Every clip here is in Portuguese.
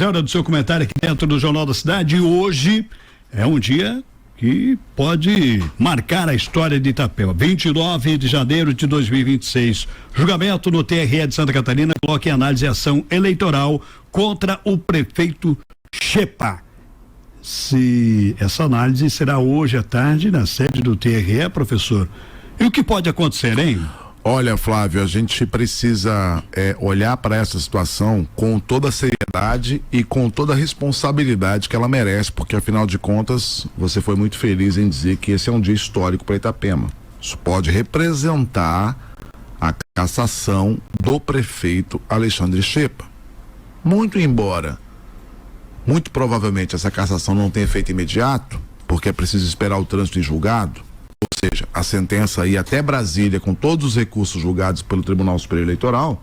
é hora do seu comentário aqui dentro do Jornal da Cidade. E hoje é um dia que pode marcar a história de Itapema. 29 de janeiro de 2026. Julgamento no TRE de Santa Catarina coloca em análise a ação eleitoral contra o prefeito Xepa. Se essa análise será hoje à tarde na sede do TRE, professor. E o que pode acontecer, hein? Olha, Flávio, a gente precisa olhar para essa situação com toda a seriedade e com toda a responsabilidade que ela merece, porque afinal de contas você foi muito feliz em dizer que esse é um dia histórico para Itapema. Isso pode representar a cassação do prefeito Alexandre Xepa. Muito embora, muito provavelmente essa cassação não tenha efeito imediato, porque é preciso esperar o trânsito em julgado, ou seja, a sentença ir até Brasília com todos os recursos julgados pelo Tribunal Superior Eleitoral,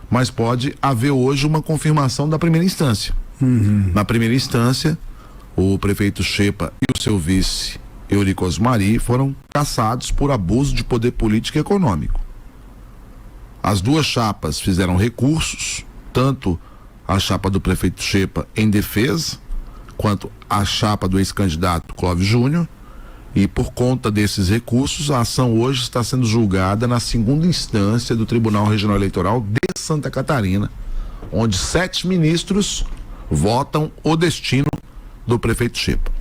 mas pode haver hoje uma confirmação da primeira instância. Na primeira instância, o prefeito Xepa e o seu vice, Eurico Osmari, foram cassados por abuso de poder político e econômico. As duas chapas fizeram recursos, tanto a chapa do prefeito Xepa em defesa, quanto a chapa do ex-candidato Clóvis Júnior. E por conta desses recursos, a ação hoje está sendo julgada na segunda instância do Tribunal Regional Eleitoral de Santa Catarina, onde 7 ministros votam o destino do prefeito Xepa.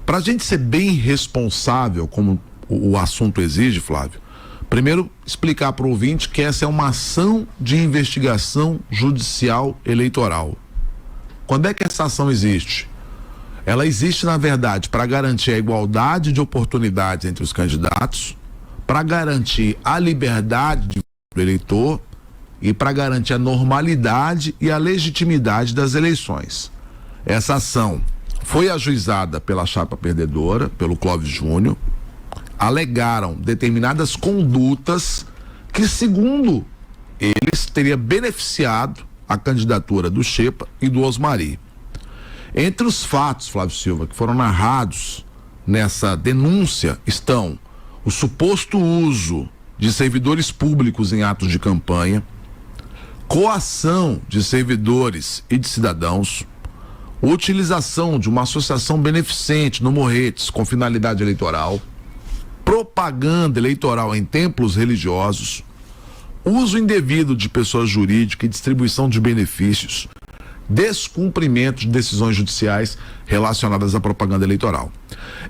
Para a gente ser bem responsável, como o assunto exige, Flávio, primeiro explicar para o ouvinte que essa é uma ação de investigação judicial eleitoral. Quando é que essa ação existe? Ela existe, na verdade, para garantir a igualdade de oportunidades entre os candidatos, para garantir a liberdade do eleitor e para garantir a normalidade e a legitimidade das eleições. Essa ação foi ajuizada pela chapa perdedora, pelo Clóvis Júnior. Alegaram determinadas condutas que, segundo eles, teria beneficiado a candidatura do Xepa e do Osmari. Entre os fatos, Flávio Silva, que foram narrados nessa denúncia estão o suposto uso de servidores públicos em atos de campanha, coação de servidores e de cidadãos, utilização de uma associação beneficente no Morretes com finalidade eleitoral, propaganda eleitoral em templos religiosos, uso indevido de pessoa jurídica e distribuição de benefícios, descumprimento de decisões judiciais relacionadas à propaganda eleitoral.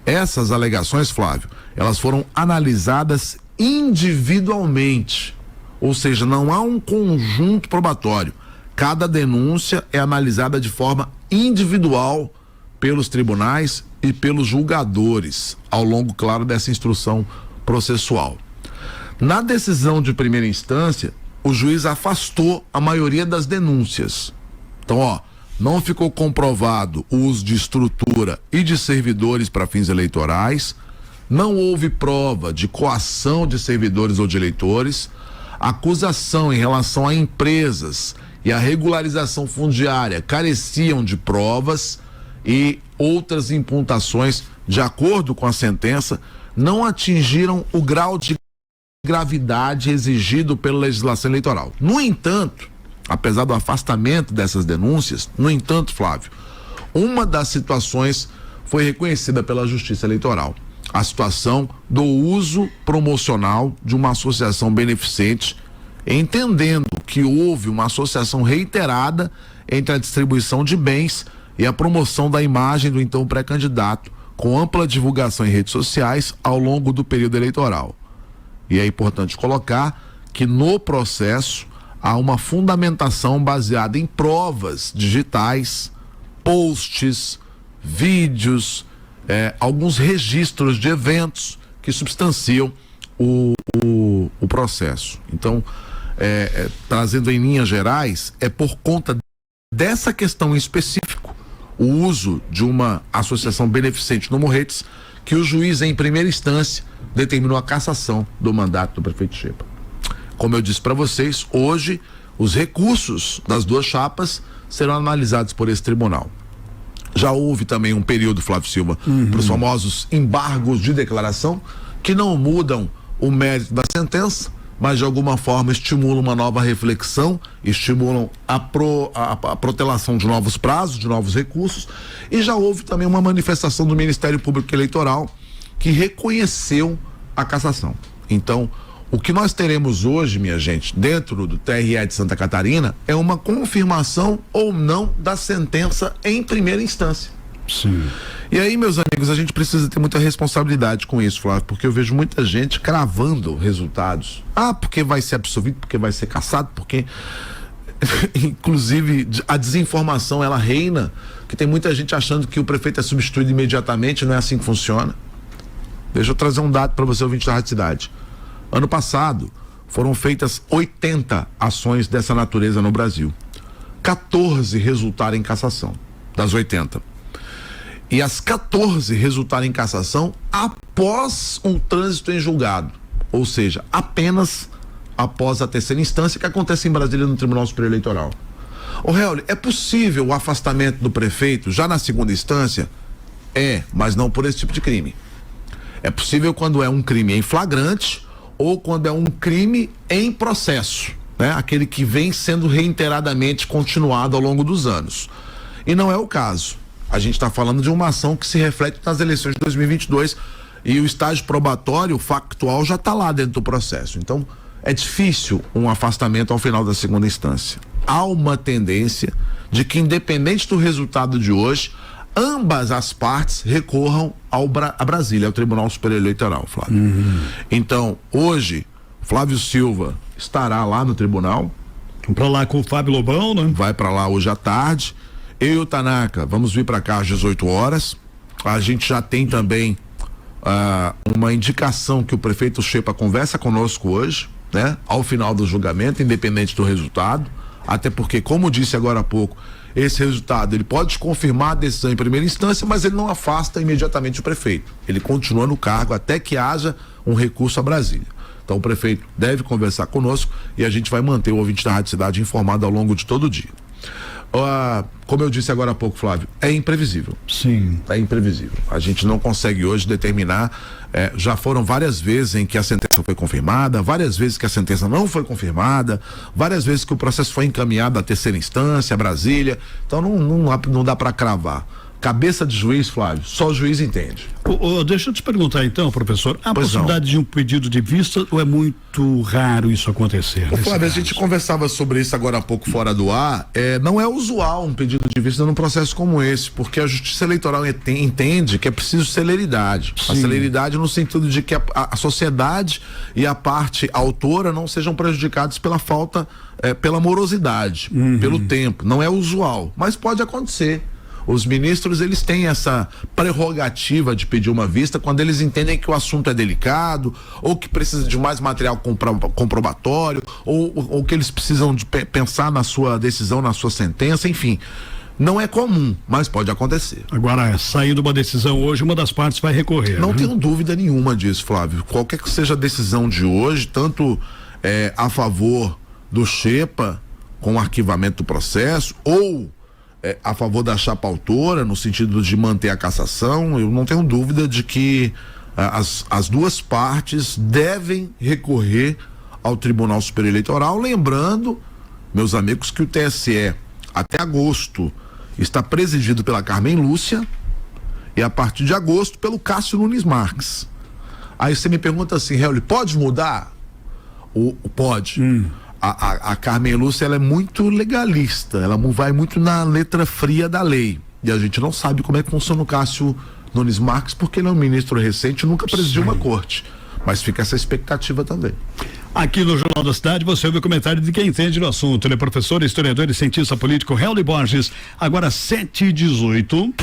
Essas alegações, Flávio, elas foram analisadas individualmente, ou seja, não há um conjunto probatório. Cada denúncia é analisada de forma individual pelos tribunais e pelos julgadores, ao longo, claro, dessa instrução processual. Na decisão de primeira instância, o juiz afastou a maioria das denúncias. Então, não ficou comprovado o uso de estrutura e de servidores para fins eleitorais, não houve prova de coação de servidores ou de eleitores, acusação em relação a empresas e a regularização fundiária careciam de provas e outras imputações, de acordo com a sentença, não atingiram o grau de gravidade exigido pela legislação eleitoral. No entanto, apesar do afastamento dessas denúncias, no entanto, Flávio, uma das situações foi reconhecida pela Justiça Eleitoral. A situação do uso promocional de uma associação beneficente, entendendo que houve uma associação reiterada entre a distribuição de bens e a promoção da imagem do então pré-candidato, com ampla divulgação em redes sociais ao longo do período eleitoral. E é importante colocar que no processo há uma fundamentação baseada em provas digitais, posts, vídeos, alguns registros de eventos que substanciam o processo. Então, trazendo em linhas gerais, é por conta dessa questão em específico, o uso de uma associação beneficente no Morretes, que o juiz, em primeira instância, determinou a cassação do mandato do prefeito Xepa. Como eu disse para vocês, hoje os recursos das duas chapas serão analisados por esse tribunal. Já houve também um período, Flávio Silva, para os famosos embargos de declaração, que não mudam o mérito da sentença, mas de alguma forma estimulam uma nova reflexão, estimulam a protelação de novos prazos, de novos recursos, e já houve também uma manifestação do Ministério Público Eleitoral que reconheceu a cassação. Então, o que nós teremos hoje, minha gente, dentro do TRE de Santa Catarina, é uma confirmação ou não da sentença em primeira instância. Sim. E aí, meus amigos, a gente precisa ter muita responsabilidade com isso, Flávio, porque eu vejo muita gente cravando resultados. Porque vai ser absolvido, porque vai ser cassado, porque inclusive a desinformação ela reina, que tem muita gente achando que o prefeito é substituído imediatamente, não é assim que funciona. Deixa eu trazer um dado para você, ouvinte da Rádio Cidade. Ano passado foram feitas 80 ações dessa natureza no Brasil. 14 resultaram em cassação das 80. E as 14 resultaram em cassação após um trânsito em julgado, ou seja, apenas após a terceira instância, que acontece em Brasília no Tribunal Superior Eleitoral. Ô Reoli, é possível o afastamento do prefeito já na segunda instância? Mas não por esse tipo de crime. É possível quando é um crime em flagrante ou quando é um crime em processo, né? Aquele que vem sendo reiteradamente continuado ao longo dos anos. E não é o caso. A gente está falando de uma ação que se reflete nas eleições de 2022 e o estágio probatório factual já está lá dentro do processo. Então, é difícil um afastamento ao final da segunda instância. Há uma tendência de que, independente do resultado de hoje, ambas as partes recorram a Brasília, ao Tribunal Superior Eleitoral, Flávio. Então, hoje, Flávio Silva estará lá no tribunal. Para lá com o Fábio Lobão, né? Vai para lá hoje à tarde. Eu e o Tanaka vamos vir para cá às 18 horas. A gente já tem também uma indicação que o prefeito Xepa conversa conosco hoje, né? Ao final do julgamento, independente do resultado. Até porque, como disse agora há pouco, esse resultado ele pode confirmar a decisão em primeira instância, mas ele não afasta imediatamente o prefeito. Ele continua no cargo até que haja um recurso a Brasília. Então o prefeito deve conversar conosco e a gente vai manter o ouvinte da Rádio Cidade informado ao longo de todo o dia. Como eu disse agora há pouco, Flávio, é imprevisível. Sim. É imprevisível. A gente não consegue hoje determinar. Já foram várias vezes em que a sentença foi confirmada, várias vezes que a sentença não foi confirmada, várias vezes que o processo foi encaminhado à terceira instância, a Brasília. Então não dá para cravar. Cabeça de juiz, Flávio, só o juiz entende. Deixa eu te perguntar então, professor, há possibilidade de um pedido de vista ou é muito raro isso acontecer? Flávio, a gente conversava sobre isso agora há pouco fora do ar. Não é usual um pedido de vista num processo como esse, porque a Justiça Eleitoral entende que é preciso celeridade. Sim. A celeridade no sentido de que a sociedade e a parte autora não sejam prejudicados pela falta, pela morosidade, pelo tempo. Não é usual, mas pode acontecer. Os ministros, eles têm essa prerrogativa de pedir uma vista quando eles entendem que o assunto é delicado, ou que precisa de mais material comprobatório, ou que eles precisam de pensar na sua decisão, na sua sentença, enfim. Não é comum, mas pode acontecer. Agora, saindo uma decisão hoje, uma das partes vai recorrer. Não tenho dúvida nenhuma disso, Flávio. Qualquer que seja a decisão de hoje, tanto a favor do Xepa, com o arquivamento do processo, ou a favor da chapa autora, no sentido de manter a cassação, eu não tenho dúvida de que as duas partes devem recorrer ao Tribunal Superior Eleitoral, lembrando, meus amigos, que o TSE, até agosto, está presidido pela Carmen Lúcia e a partir de agosto pelo Cássio Nunes Marques. Aí você me pergunta assim, Reoli, pode mudar? Pode. A Carmen Lúcia, ela é muito legalista, ela vai muito na letra fria da lei, e a gente não sabe como é que funciona o Cássio Nunes Marques, porque ele é um ministro recente, nunca presidiu uma corte, mas fica essa expectativa também. Aqui no Jornal da Cidade você ouve o comentário de quem entende do assunto. Ele é professor, historiador e cientista político Reoli Borges. Agora 7h18.